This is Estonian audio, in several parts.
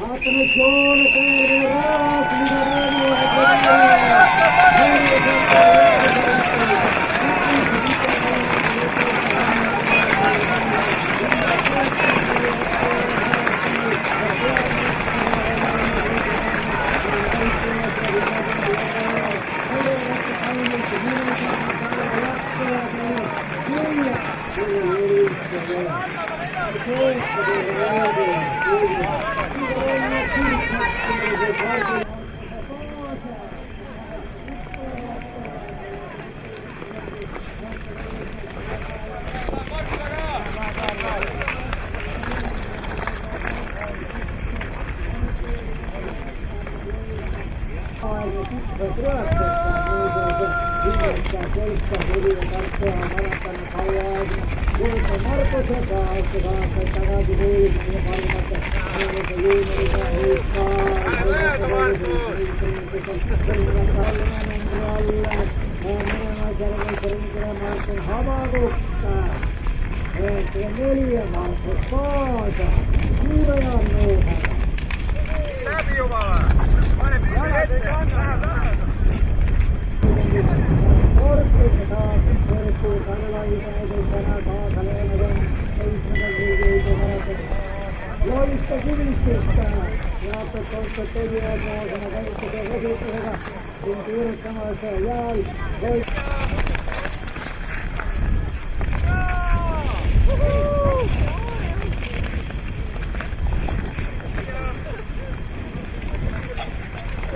Attenzione per il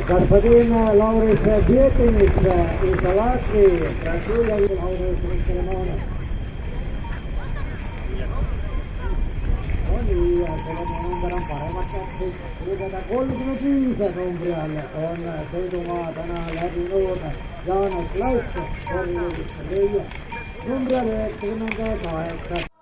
Господин Лаурис Дietenis из Латвии, прошу я Лаурис Романа. Oli numeron paremmasta liikata 35 numbrialle on Seidumaa tänään läpi nuota Jaanos Laitto, numbrialle 98.